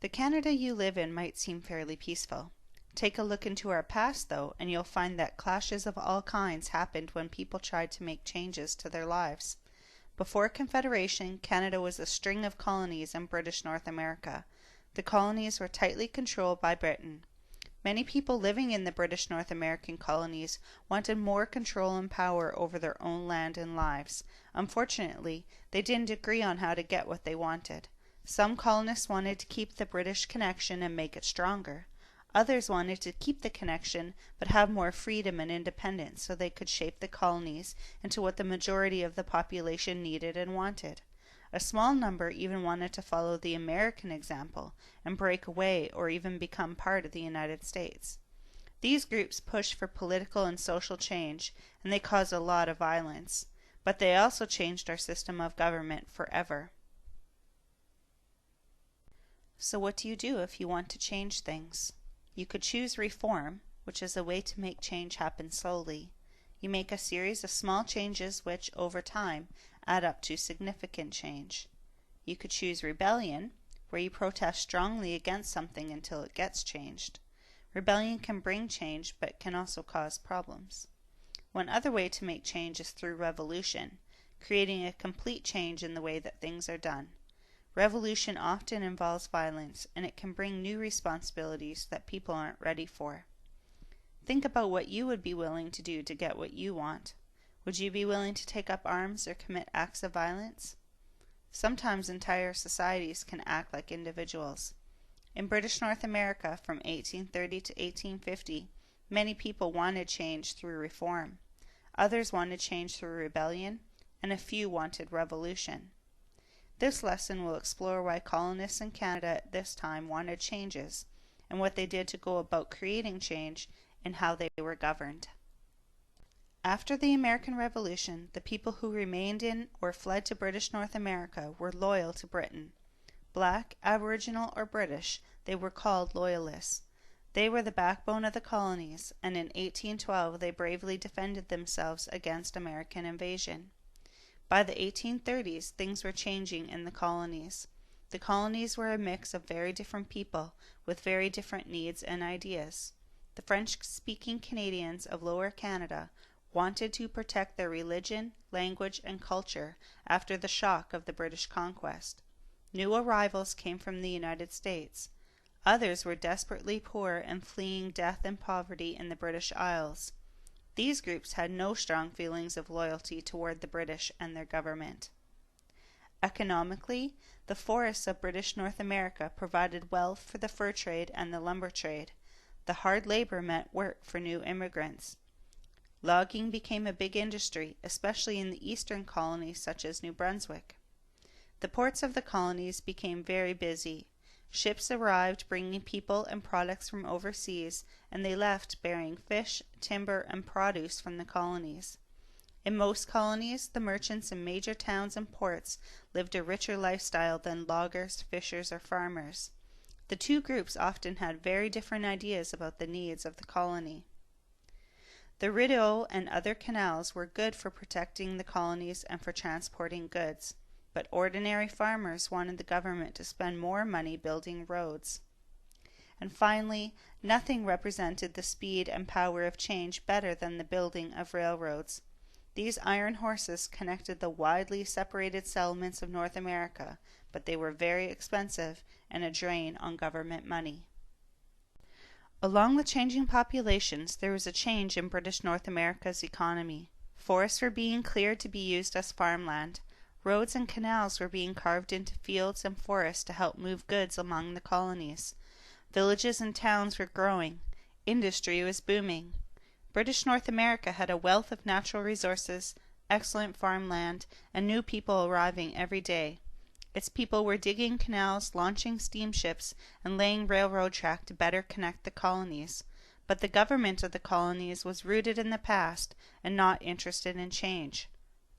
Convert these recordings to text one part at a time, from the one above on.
The Canada you live in might seem fairly peaceful. Take a look into our past, though, and you'll find that clashes of all kinds happened when people tried to make changes to their lives. Before Confederation, Canada was a string of colonies in British North America. The colonies were tightly controlled by Britain. Many people living in the British North American colonies wanted more control and power over their own land and lives. Unfortunately, they didn't agree on how to get what they wanted. Some colonists wanted to keep the British connection and make it stronger. Others wanted to keep the connection but have more freedom and independence so they could shape the colonies into what the majority of the population needed and wanted. A small number even wanted to follow the American example and break away or even become part of the United States. These groups pushed for political and social change, and they caused a lot of violence. But they also changed our system of government forever. So what do you do if you want to change things? You could choose reform, which is a way to make change happen slowly. You make a series of small changes which, over time, add up to significant change. You could choose rebellion, where you protest strongly against something until it gets changed. Rebellion can bring change, but can also cause problems. One other way to make change is through revolution, creating a complete change in the way that things are done. Revolution often involves violence, and it can bring new responsibilities that people aren't ready for. Think about what you would be willing to do to get what you want. Would you be willing to take up arms or commit acts of violence? Sometimes entire societies can act like individuals. In British North America from 1830 to 1850, many people wanted change through reform. Others wanted change through rebellion, and a few wanted revolution. This lesson will explore why colonists in Canada at this time wanted changes, and what they did to go about creating change, and how they were governed. After the American Revolution, the people who remained in or fled to British North America were loyal to Britain. Black, Aboriginal, or British, they were called Loyalists. They were the backbone of the colonies, and in 1812 they bravely defended themselves against American invasion. By the 1830s, things were changing in the colonies. The colonies were a mix of very different people with very different needs and ideas. The French-speaking Canadians of Lower Canada wanted to protect their religion, language, and culture after the shock of the British conquest. New arrivals came from the United States. Others were desperately poor and fleeing death and poverty in the British Isles. These groups had no strong feelings of loyalty toward the British and their government. Economically, the forests of British North America provided wealth for the fur trade and the lumber trade. The hard labor meant work for new immigrants. Logging became a big industry, especially in the eastern colonies such as New Brunswick. The ports of the colonies became very busy. Ships arrived bringing people and products from overseas, and they left bearing fish, timber, and produce from the colonies. In most colonies, the merchants in major towns and ports lived a richer lifestyle than loggers, fishers, or farmers. The two groups often had very different ideas about the needs of the colony. The Rideau and other canals were good for protecting the colonies and for transporting goods, but ordinary farmers wanted the government to spend more money building roads. And finally, nothing represented the speed and power of change better than the building of railroads. These iron horses connected the widely separated settlements of North America, but they were very expensive and a drain on government money. Along with changing populations, there was a change in British North America's economy. Forests were being cleared to be used as farmland. Roads and canals were being carved into fields and forests to help move goods among the colonies. Villages and towns were growing. Industry was booming. British North America had a wealth of natural resources, excellent farmland, and new people arriving every day. Its people were digging canals, launching steamships, and laying railroad track to better connect the colonies. But the government of the colonies was rooted in the past and not interested in change.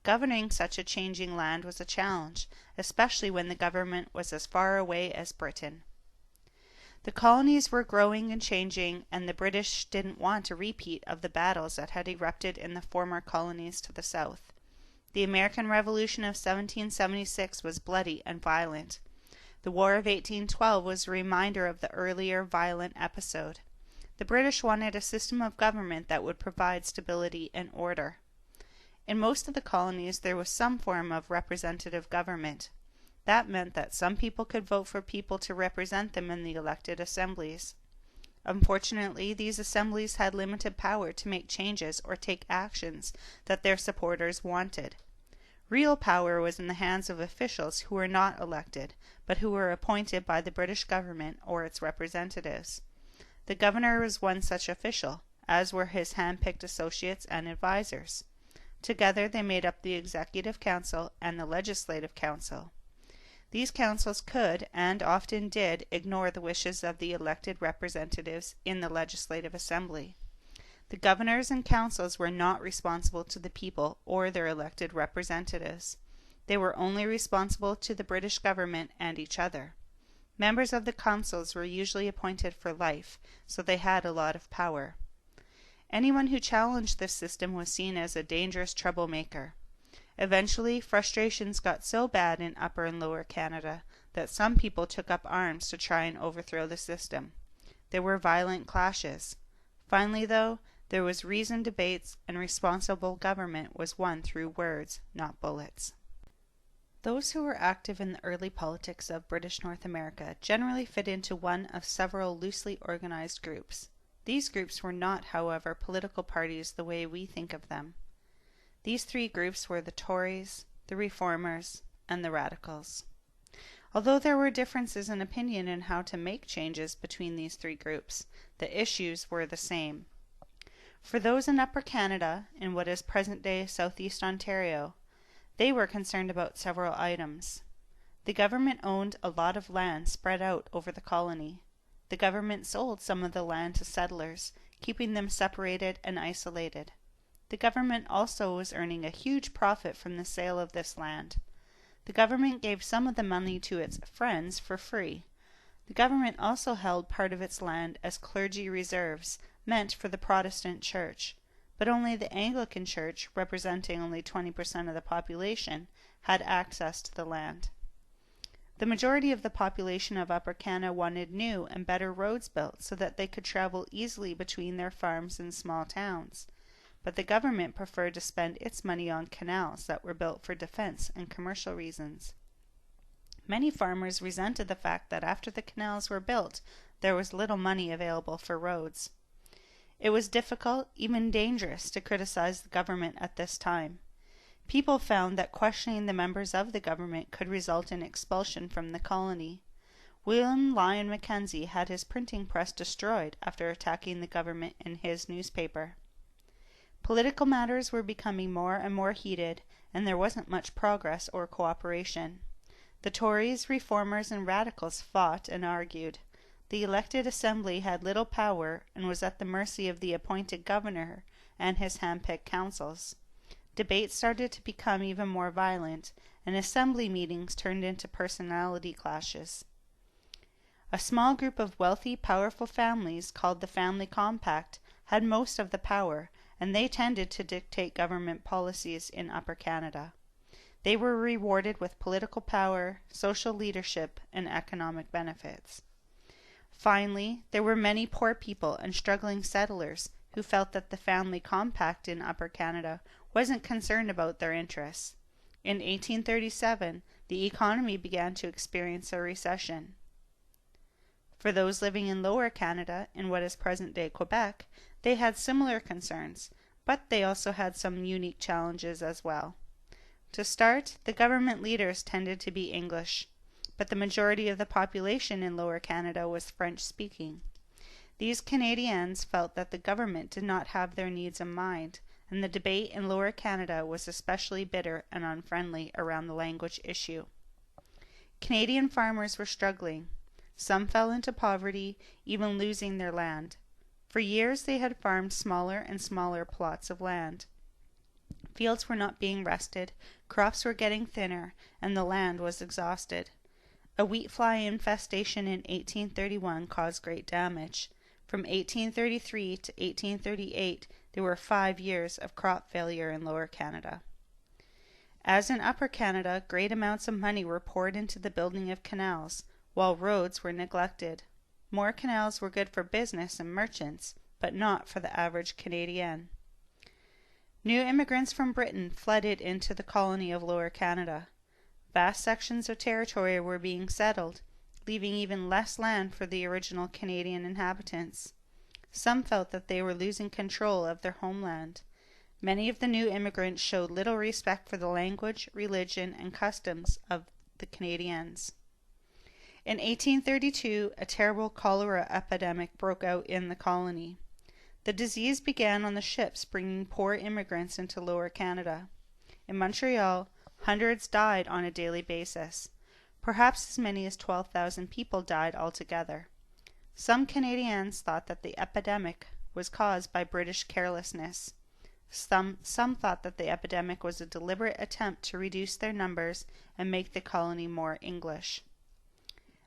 Governing such a changing land was a challenge, especially when the government was as far away as Britain. The colonies were growing and changing, and the British didn't want a repeat of the battles that had erupted in the former colonies to the south. The American Revolution of 1776 was bloody and violent. The War of 1812 was a reminder of the earlier violent episode. The British wanted a system of government that would provide stability and order. In most of the colonies there was some form of representative government. That meant that some people could vote for people to represent them in the elected assemblies. Unfortunately, these assemblies had limited power to make changes or take actions that their supporters wanted. Real power was in the hands of officials who were not elected, but who were appointed by the British government or its representatives. The governor was one such official, as were his hand-picked associates and advisers. Together they made up the Executive Council and the Legislative Council. These councils could, and often did, ignore the wishes of the elected representatives in the Legislative Assembly. The governors and councils were not responsible to the people or their elected representatives. They were only responsible to the British government and each other. Members of the councils were usually appointed for life, so they had a lot of power. Anyone who challenged this system was seen as a dangerous troublemaker. Eventually, frustrations got so bad in Upper and Lower Canada that some people took up arms to try and overthrow the system. There were violent clashes. Finally, though, there was reasoned debates, and responsible government was won through words, not bullets. Those who were active in the early politics of British North America generally fit into one of several loosely organized groups. These groups were not, however, political parties the way we think of them. These three groups were the Tories, the Reformers, and the Radicals. Although there were differences in opinion in how to make changes between these three groups, the issues were the same. For those in Upper Canada, in what is present-day southeast Ontario, they were concerned about several items. The government owned a lot of land spread out over the colony. The government sold some of the land to settlers, keeping them separated and isolated. The government also was earning a huge profit from the sale of this land. The government gave some of the money to its friends for free. The government also held part of its land as clergy reserves, meant for the Protestant Church, but only the Anglican Church, representing only 20% of the population, had access to the land. The majority of the population of Upper Canada wanted new and better roads built so that they could travel easily between their farms and small towns, but the government preferred to spend its money on canals that were built for defense and commercial reasons. Many farmers resented the fact that after the canals were built, there was little money available for roads. It was difficult, even dangerous, to criticize the government at this time. People found that questioning the members of the government could result in expulsion from the colony. William Lyon Mackenzie had his printing press destroyed after attacking the government in his newspaper. Political matters were becoming more and more heated, and there wasn't much progress or cooperation. The Tories, Reformers, and Radicals fought and argued. The elected assembly had little power and was at the mercy of the appointed governor and his hand-picked councils. Debates started to become even more violent, and assembly meetings turned into personality clashes. A small group of wealthy, powerful families, called the Family Compact, had most of the power, and they tended to dictate government policies in Upper Canada. They were rewarded with political power, social leadership, and economic benefits. Finally, there were many poor people and struggling settlers who felt that the Family Compact in Upper Canada wasn't concerned about their interests. In 1837, the economy began to experience a recession. For those living in Lower Canada, in what is present-day Quebec, they had similar concerns, but they also had some unique challenges as well. To start, the government leaders tended to be English, but the majority of the population in Lower Canada was French-speaking. These Canadians felt that the government did not have their needs in mind, and the debate in Lower Canada was especially bitter and unfriendly around the language issue. Canadian farmers were struggling. Some fell into poverty, even losing their land. For years they had farmed smaller and smaller plots of land. Fields were not being rested, crops were getting thinner, and the land was exhausted. A wheat fly infestation in 1831 caused great damage. From 1833 to 1838, there were 5 years of crop failure in Lower Canada. As in Upper Canada, great amounts of money were poured into the building of canals, while roads were neglected. More canals were good for business and merchants, but not for the average Canadian. New immigrants from Britain flooded into the colony of Lower Canada. Vast sections of territory were being settled, leaving even less land for the original Canadian inhabitants. Some felt that they were losing control of their homeland. Many of the new immigrants showed little respect for the language, religion, and customs of the Canadians. In 1832, a terrible cholera epidemic broke out in the colony. The disease began on the ships bringing poor immigrants into Lower Canada. In Montreal, hundreds died on a daily basis. Perhaps as many as 12,000 people died altogether. Some Canadians thought that the epidemic was caused by British carelessness. Some thought that the epidemic was a deliberate attempt to reduce their numbers and make the colony more English.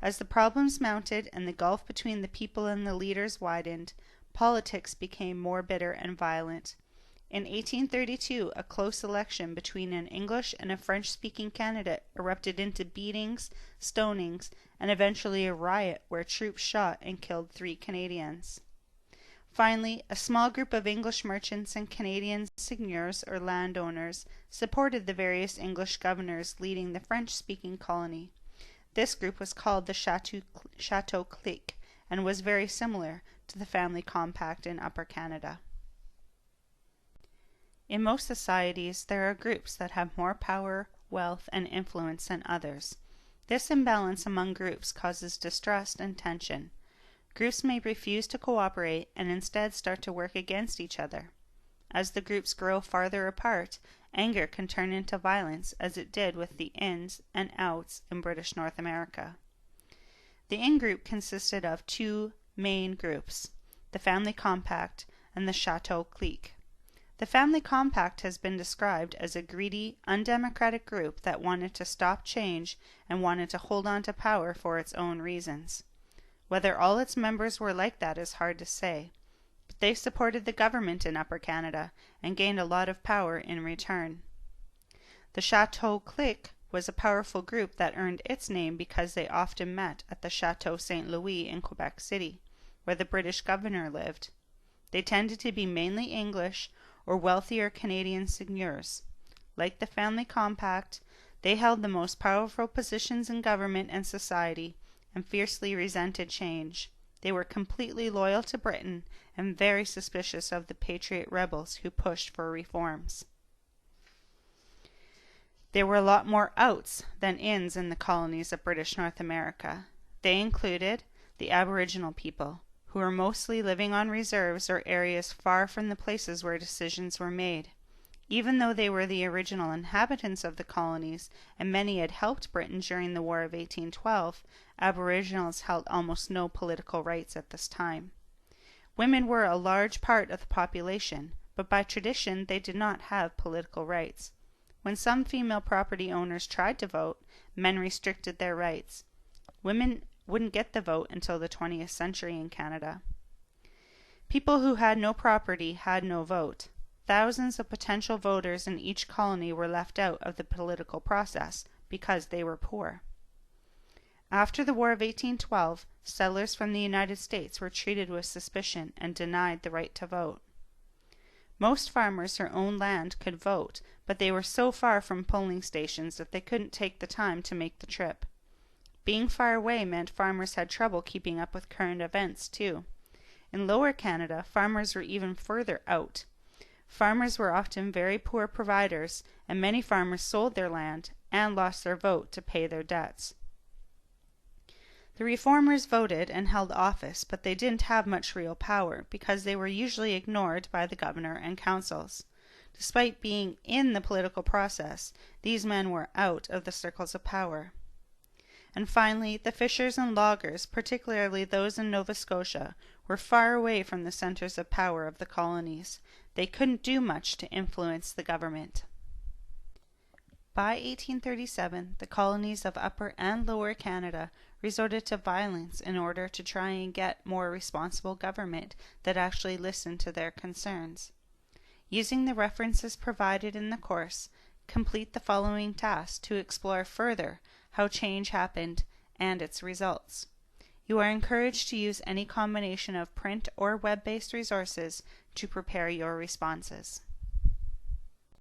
As the problems mounted and the gulf between the people and the leaders widened, politics became more bitter and violent. In 1832, a close election between an English and a French-speaking candidate erupted into beatings, stonings, and eventually a riot where troops shot and killed 3 Canadians. Finally, a small group of English merchants and Canadian seigneurs or landowners supported the various English governors leading the French-speaking colony. This group was called the Chateau Clique and was very similar to the family compact in Upper Canada. In most societies, there are groups that have more power, wealth, and influence than others. This imbalance among groups causes distrust and tension. Groups may refuse to cooperate and instead start to work against each other. As the groups grow farther apart, anger can turn into violence, as it did with the ins and outs in British North America. The in group consisted of 2 main groups, the family compact and the Chateau Clique. The family compact has been described as a greedy, undemocratic group that wanted to stop change and wanted to hold on to power for its own reasons. Whether all its members were like that is hard to say, but they supported the government in Upper Canada and gained a lot of power in return. The Chateau Clique was a powerful group that earned its name because they often met at the Chateau St. Louis in Quebec City, where the British governor lived. They tended to be mainly English or wealthier Canadian seigneurs. Like the family compact, they held the most powerful positions in government and society and fiercely resented change. They were completely loyal to Britain and very suspicious of the patriot rebels who pushed for reforms. There were a lot more outs than ins in the colonies of British North America. They included the Aboriginal people, who were mostly living on reserves or areas far from the places where decisions were made. Even though they were the original inhabitants of the colonies, and many had helped Britain during the War of 1812, Aboriginals held almost no political rights at this time. Women were a large part of the population, but by tradition they did not have political rights. When some female property owners tried to vote, men restricted their rights. Women wouldn't get the vote until the 20th century in Canada. People who had no property had no vote. Thousands of potential voters in each colony were left out of the political process because they were poor. After the War of 1812, settlers from the United States were treated with suspicion and denied the right to vote. Most farmers who owned land could vote, but they were so far from polling stations that they couldn't take the time to make the trip. Being far away meant farmers had trouble keeping up with current events, too. In Lower Canada, farmers were even further out. Farmers were often very poor providers, and many farmers sold their land and lost their vote to pay their debts. The reformers voted and held office, but they didn't have much real power because they were usually ignored by the governor and councils. Despite being in the political process, these men were out of the circles of power. And finally, the fishers and loggers, particularly those in Nova Scotia, were far away from the centers of power of the colonies. They couldn't do much to influence the government. By 1837, the colonies of Upper and Lower Canada resorted to violence in order to try and get more responsible government that actually listened to their concerns. Using the references provided in the course, Complete the following tasks to explore further how change happened and its results. You are encouraged to use any combination of print or web-based resources to prepare your responses.